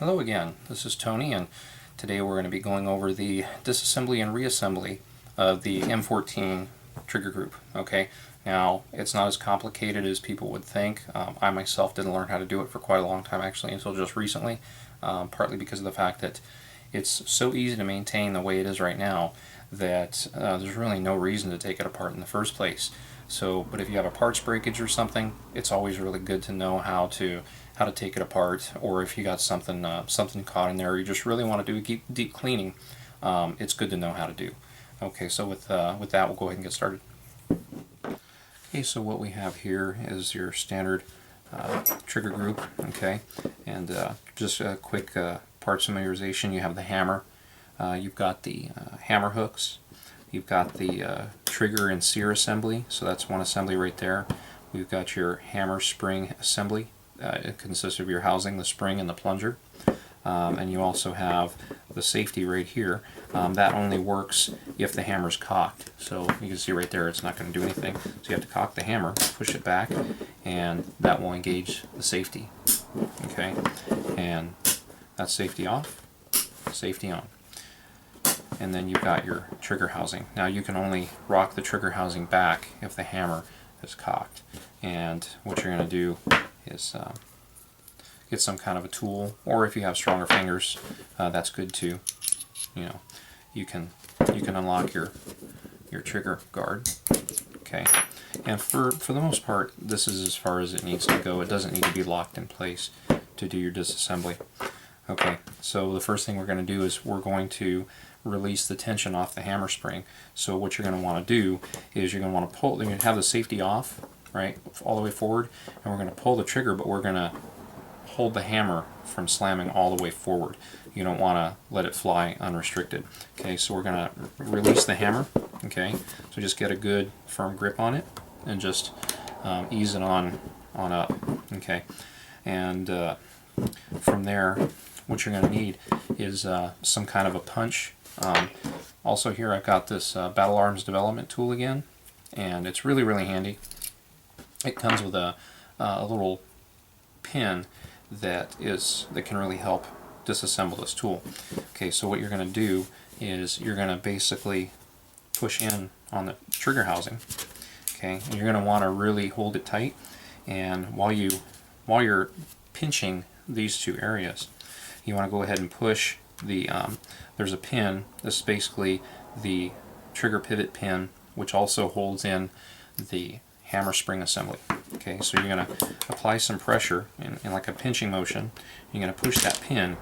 Hello again, this is Tony, and today we're going to be going over the disassembly and reassembly of the M14 trigger group. Okay, now it's not as complicated as people would think. I myself didn't learn how to do it for quite a long time actually, until just recently, partly because of the fact that it's so easy to maintain the way it is right now that there's really no reason to take it apart in the first place. So, but if you have a parts breakage or something, it's always really good to know how to take it apart, or if you got something caught in there, you just really want to do deep cleaning. It's good to know how to do. Okay, so with that, we'll go ahead and get started. Okay, so what we have here is your standard trigger group. Okay, and just a quick parts familiarization. You have the hammer. You've got the hammer hooks. You've got the trigger and sear assembly, so that's one assembly right there. We've got your hammer spring assembly. It consists of your housing, the spring, and the plunger. And you also have the safety right here. That only works if the hammer's cocked. So you can see right there it's not going to do anything. So you have to cock the hammer, push it back, and that will engage the safety. Okay, and that's safety off, safety on. And then you've got your trigger housing. Now you can only rock the trigger housing back if the hammer is cocked. And what you're going to do is get some kind of a tool, or if you have stronger fingers, that's good too. You know, you can unlock your trigger guard. Okay, and for the most part, this is as far as it needs to go. It doesn't need to be locked in place to do your disassembly. Okay, so the first thing we're going to do is we're going to release the tension off the hammer spring. So what you're going to want to do is you're going to want to pull. You're going to have the safety off, right, all the way forward, and we're going to pull the trigger, but we're going to hold the hammer from slamming all the way forward. You don't want to let it fly unrestricted. Okay, so we're going to release the hammer. Okay, so just get a good firm grip on it and just ease it on up. Okay, and from there, what you're going to need is some kind of a punch. Also here I've got this Battle Arms development tool again, and it's really handy. It comes with a little pin that can really help disassemble this tool. Okay, so what you're going to do is you're going to basically push in on the trigger housing. Okay, and you're going to want to really hold it tight, and while you're pinching these two areas, you want to go ahead and push the there's a pin. This is basically the trigger pivot pin, which also holds in the hammer spring assembly. Okay, so you're going to apply some pressure in like a pinching motion. You're going to push that pin,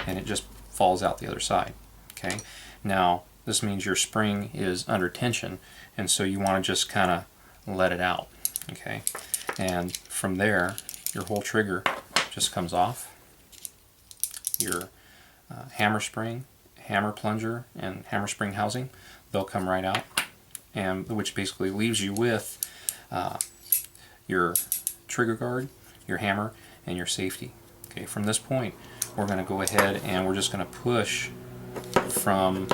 and it just falls out the other side. Okay, now this means your spring is under tension, and so you want to just kind of let it out. Okay, and from there your whole trigger just comes off. Your hammer spring, hammer plunger, and hammer spring housing, they'll come right out, and which basically leaves you with your trigger guard, your hammer, and your safety. Okay, from this point, we're going to go ahead and we're just going to push from,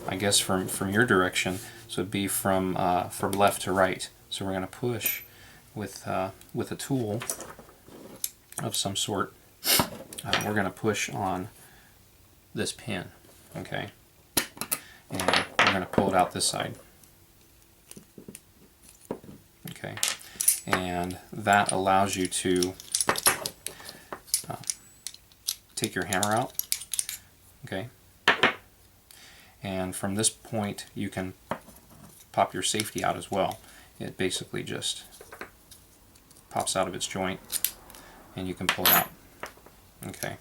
I guess, from your direction. So it'd be from left to right. So we're going to push with a tool of some sort. We're going to push on this pin, okay, and we're going to pull it out this side, okay, and that allows you to take your hammer out, okay, and from this point you can pop your safety out as well. It basically just pops out of its joint and you can pull it out. Okay.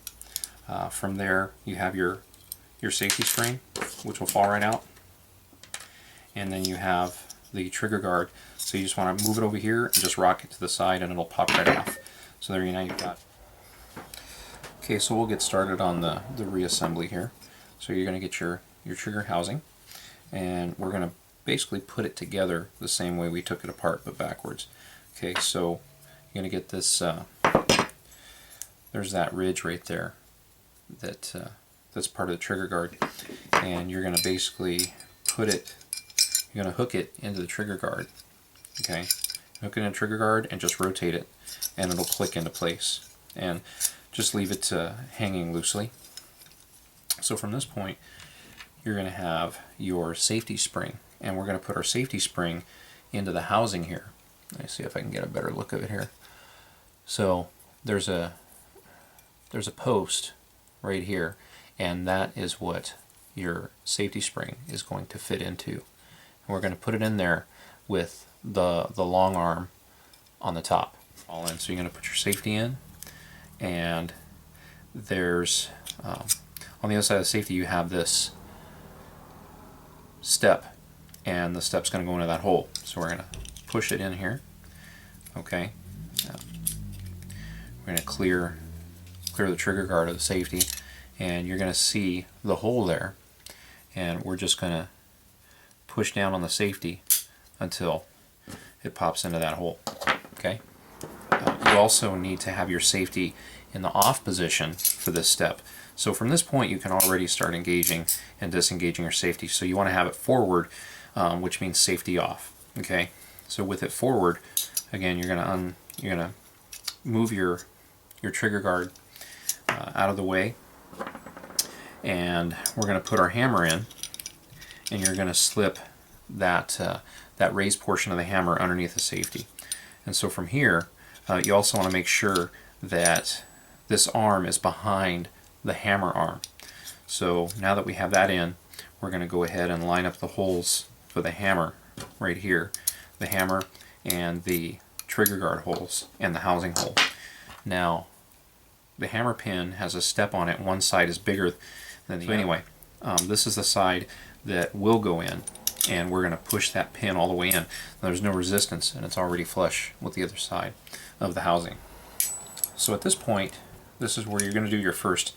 From there you have your safety spring, which will fall right out, and then you have the trigger guard. So you just want to move it over here and just rock it to the side, and it'll pop right off. So there you now you've got. Okay, so we'll get started on the reassembly here. So you're going to get your trigger housing, and we're going to basically put it together the same way we took it apart, but backwards. Okay, so you're going to get this. There's that ridge right there that's part of the trigger guard, and you're going to basically you're going to hook it into the trigger guard. Okay, hook it in the trigger guard and just rotate it, and it'll click into place. And just leave it hanging loosely. So from this point, you're going to have your safety spring, and we're going to put our safety spring into the housing here. Let me see if I can get a better look of it here. So there's a post right here, and that is what your safety spring is going to fit into. And we're going to put it in there with the long arm on the top. All in. So you're going to put your safety in, and there's on the other side of the safety you have this step, and the step's going to go into that hole. So we're going to push it in here. Okay. We're going to clear the trigger guard of the safety, and you're going to see the hole there, and we're just going to push down on the safety until it pops into that hole. Okay. You also need to have your safety in the off position for this step. So from this point you can already start engaging and disengaging your safety. So you want to have it forward, which means safety off. Okay. So with it forward, again, you're gonna move your trigger guard out of the way, and we're going to put our hammer in, and you're going to slip that raised portion of the hammer underneath the safety. And so from here, you also want to make sure that this arm is behind the hammer arm. So now that we have that in, we're going to go ahead and line up the holes for the hammer right here, the hammer and the trigger guard holes and the housing hole. Now the hammer pin has a step on it. One side is bigger than the other. So anyway, this is the side that will go in, and we're going to push that pin all the way in. Now, there's no resistance, and it's already flush with the other side of the housing. So at this point, this is where you're going to do your first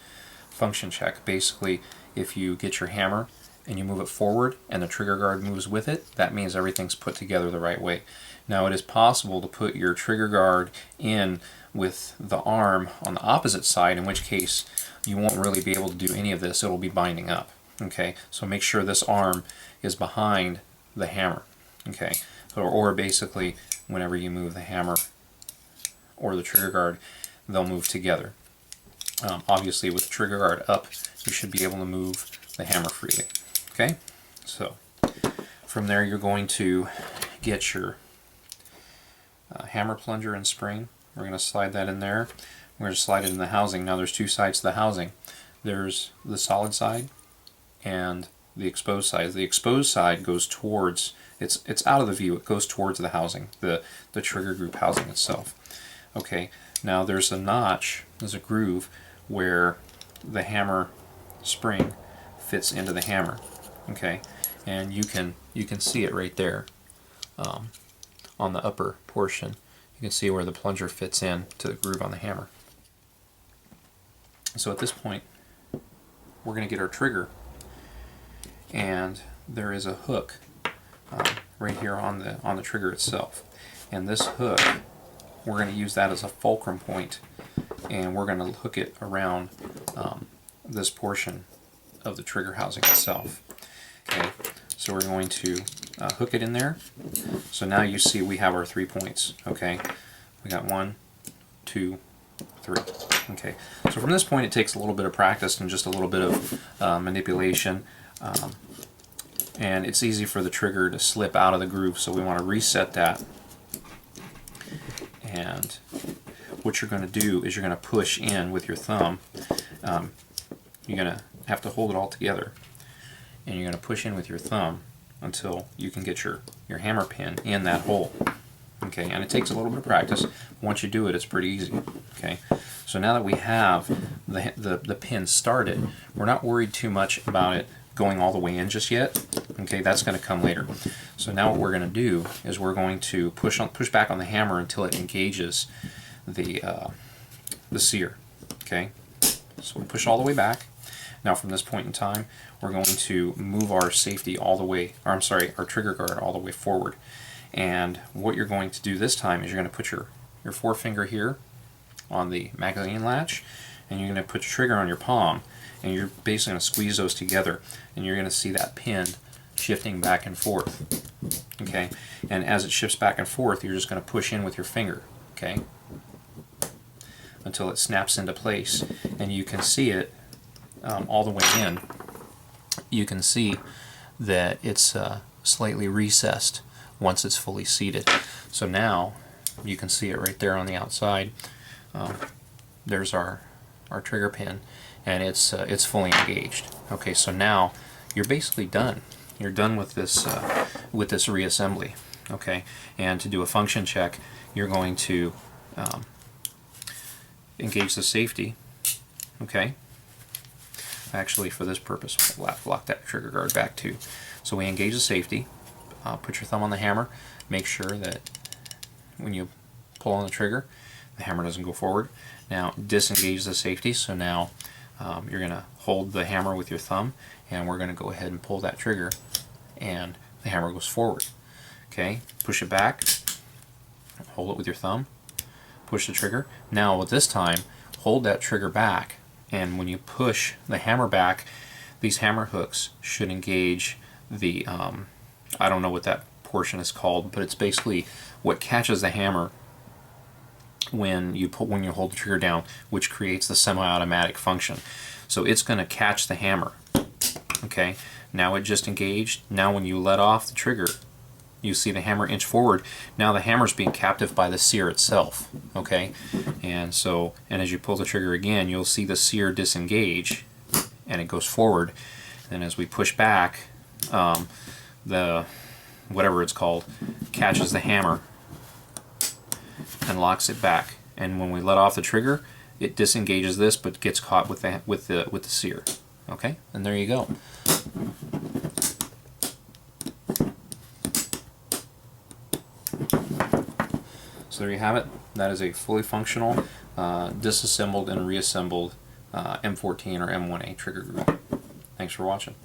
function check. Basically, if you get your hammer and you move it forward and the trigger guard moves with it, that means everything's put together the right way. Now it is possible to put your trigger guard in with the arm on the opposite side, in which case you won't really be able to do any of this. It'll be binding up. Okay, so make sure this arm is behind the hammer. Okay, or basically whenever you move the hammer or the trigger guard, they'll move together. Obviously with the trigger guard up, you should be able to move the hammer freely. Okay, so from there you're going to get your hammer plunger and spring. We're going to slide that in there. We're going to slide it in the housing. Now there's two sides to the housing. There's the solid side and the exposed side. The exposed side goes towards, it's out of the view, it goes towards the housing, the trigger group housing itself. Okay, now there's a notch, there's a groove where the hammer spring fits into the hammer. Okay, and you can see it right there on the upper portion. You can see where the plunger fits in to the groove on the hammer. So at this point, we're going to get our trigger, and there is a hook right here on the trigger itself. And this hook, we're going to use that as a fulcrum point, and we're going to hook it around this portion of the trigger housing itself. Okay, so we're going to hook it in there. So now you see we have our 3 points. Okay, we got 1, 2, 3. Okay, so from this point it takes a little bit of practice and just a little bit of manipulation, and it's easy for the trigger to slip out of the groove, so we want to reset that. And what you're going to do is you're going to push in with your thumb. You're going to have to hold it all together, and you're going to push in with your thumb until you can get your hammer pin in that hole. Okay, and it takes a little bit of practice. Once you do it, it's pretty easy. Okay, so now that we have the pin started, we're not worried too much about it going all the way in just yet. Okay, that's going to come later. So now what we're going to do is we're going to push back on the hammer until it engages the sear. Okay, so we push all the way back. Now from this point in time, we're going to move our safety all the way, or I'm sorry, our trigger guard all the way forward. And what you're going to do this time is you're going to put your forefinger here on the magazine latch, and you're going to put your trigger on your palm, and you're basically going to squeeze those together, and you're going to see that pin shifting back and forth. Okay, and as it shifts back and forth, you're just going to push in with your finger. Okay, until it snaps into place, and you can see it all the way in. You can see that it's slightly recessed once it's fully seated. So now you can see it right there on the outside. There's our trigger pin, and it's fully engaged. Okay, so now you're basically done. You're done with this reassembly. Okay, and to do a function check, you're going to engage the safety. Okay, actually for this purpose we'll lock that trigger guard back too. So we engage the safety, put your thumb on the hammer, make sure that when you pull on the trigger the hammer doesn't go forward. Now disengage the safety, so now you're going to hold the hammer with your thumb, and we're going to go ahead and pull that trigger, and the hammer goes forward. Okay, push it back, hold it with your thumb, push the trigger. Now with this time, hold that trigger back, and when you push the hammer back, these hammer hooks should engage the, I don't know what that portion is called, but it's basically what catches the hammer when you hold the trigger down, which creates the semi-automatic function. So it's going to catch the hammer. Okay, now it just engaged. Now when you let off the trigger, you see the hammer inch forward. Now the hammer's being captive by the sear itself. Okay, and as you pull the trigger again, you'll see the sear disengage, and it goes forward. And as we push back, the whatever it's called catches the hammer and locks it back. And when we let off the trigger, it disengages this, but gets caught with the sear. Okay, and there you go. So there you have it. That is a fully functional, disassembled and reassembled M14 or M1A trigger group. Thanks for watching.